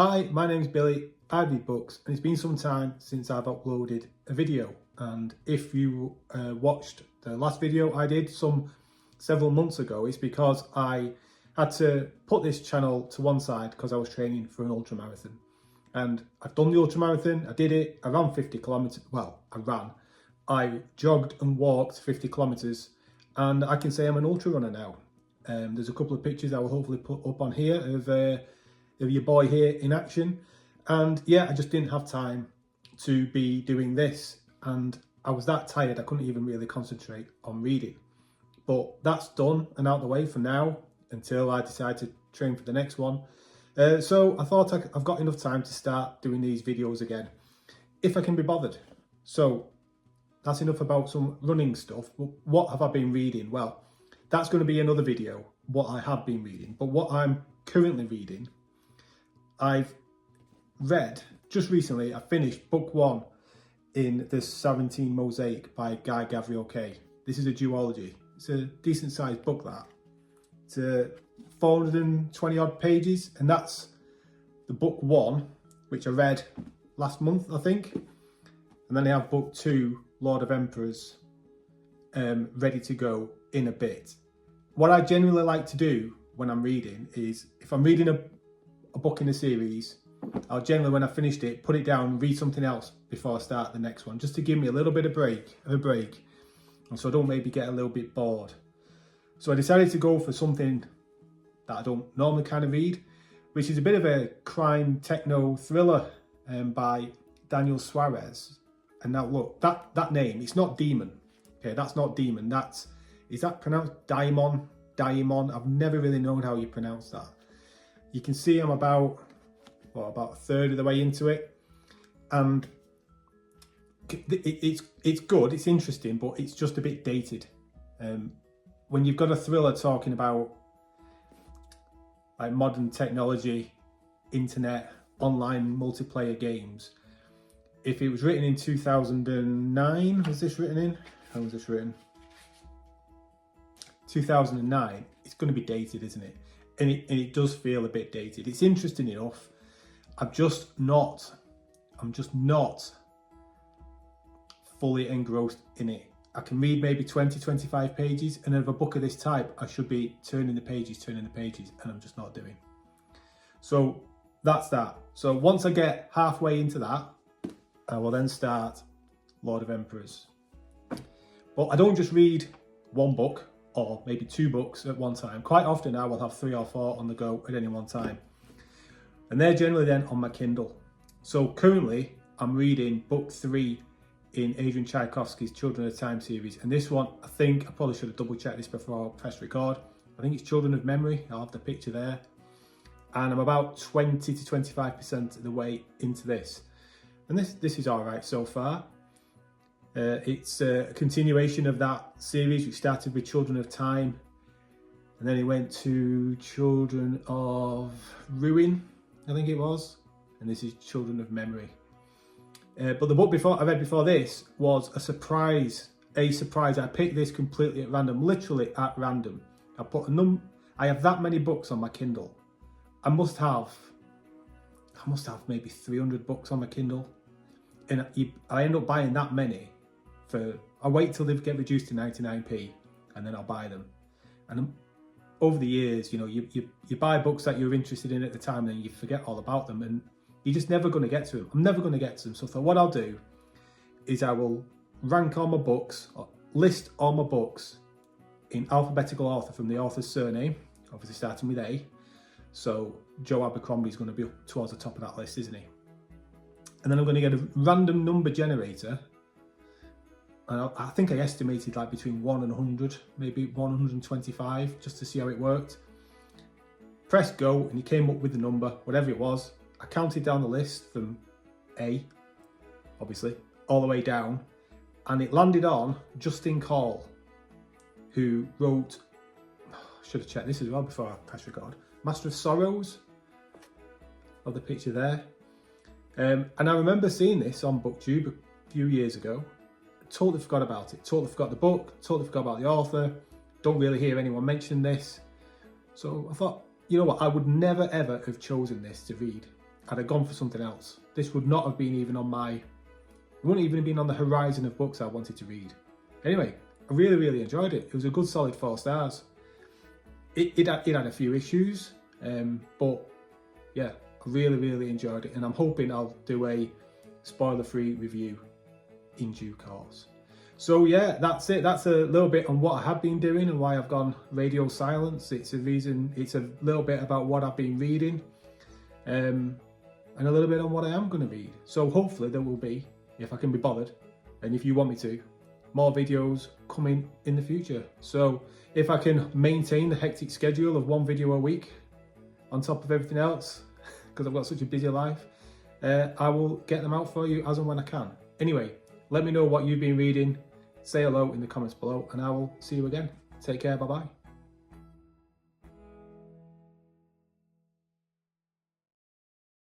Hi, my name's Billy, I read books, and it's been some time since I've uploaded a video. And if you watched the last video I did several months ago, it's because I had to put this channel to one side because I was training for an ultramarathon. And I've done the ultramarathon, I did it, I ran 50 kilometers, I jogged and walked 50 kilometers, and I can say I'm an ultra runner now. There's a couple of pictures I will hopefully put up on here of your boy here in action. And yeah, I just didn't have time to be doing this, and I was that tired I couldn't even really concentrate on reading. But that's done and out the way for now until I decide to train for the next one. So I thought I've got enough time to start doing these videos again, if I can be bothered. So that's enough about some running stuff. But what have I been reading? Well, that's going to be another video, what I have been reading. But what I'm currently reading, I've read, just recently, I finished book 1 in the Sarantine Mosaic by Guy Gavriel Kay. This is a duology. It's a decent sized book, that. It's 420 odd pages, and that's the book 1, which I read last month, I think. And then I have book 2, Lord of Emperors, ready to go in a bit. What I generally like to do when I'm reading is, if I'm reading a book in a series, I'll generally, when I finished it, put it down, read something else before I start the next one, just to give me a little bit of a break, and so I don't maybe get a little bit bored. So I decided to go for something that I don't normally kind of read, which is a bit of a crime techno thriller by Daniel Suarez. And now look, that name, it's not Demon. Okay, that's not Demon. Is that pronounced Daimon? Daimon? I've never really known how you pronounce that. You can see I'm about a third of the way into it, and it's good, it's interesting, but it's just a bit dated. When you've got a thriller talking about like modern technology, internet, online multiplayer games, if it was written in 2009, was this written in? How was this written? 2009, it's going to be dated, isn't it? And it does feel a bit dated. It's interesting enough. I'm just not fully engrossed in it. I can read maybe 20-25 pages, and of a book of this type, I should be turning the pages, and I'm just not doing. So that's that. So once I get halfway into that, I will then start Lord of Emperors. But I don't just read one book or maybe 2 books at one time. Quite often I will have 3 or 4 on the go at any one time. And they're generally then on my Kindle. So currently I'm reading book 3 in Adrian Tchaikovsky's Children of Time series. And this one, I think I probably should have double checked this before I press record. I think it's Children of Memory. I'll have the picture there. And I'm about 20 to 25% of the way into this. And this is all right so far. It's a continuation of that series, which started with Children of Time, and then it went to Children of Ruin, I think it was, and this is Children of Memory. But the book I read before this was a surprise. I picked this completely at random, literally at random. I have that many books on my Kindle. I must have maybe 300 books on my Kindle, and I end up buying that many. I wait till they get reduced to 99p, and then I'll buy them. And over the years, you know, you buy books that you're interested in at the time, and then you forget all about them, and you're just never going to get to them. I'm never going to get to them. So what I'll do is I will rank all my books, or list all my books in alphabetical order from the author's surname, obviously starting with A. So Joe Abercrombie is going to be towards the top of that list, isn't he? And then I'm going to get a random number generator. And I think I estimated like between 1 and 100, maybe 125, just to see how it worked. Press go, and he came up with the number, whatever it was. I counted down the list from A, obviously, all the way down, and it landed on Justin Call, who wrote, should have checked this as well before I press record, Master of Sorrows, of the picture there. And I remember seeing this on BookTube a few years ago. Totally forgot about it, totally forgot the book, totally forgot about the author, don't really hear anyone mention this. So I thought, you know what, I would never ever have chosen this to read. I'd have gone for something else. This would not have been even on my, it wouldn't even have been on the horizon of books I wanted to read. Anyway, I really, really enjoyed it. It was a good solid 4 stars. It had a few issues, but yeah, I really, really enjoyed it. And I'm hoping I'll do a spoiler-free review in due course. So yeah, that's it. That's a little bit on what I have been doing and why I've gone radio silence. It's a little bit about what I've been reading, and a little bit on what I am going to read. So hopefully there will be, if I can be bothered, and if you want me to, more videos coming in the future. So if I can maintain the hectic schedule of 1 video a week on top of everything else, because I've got such a busy life, I will get them out for you as and when I can. Anyway, let me know what you've been reading. Say hello in the comments below, and I will see you again. Take care, bye bye.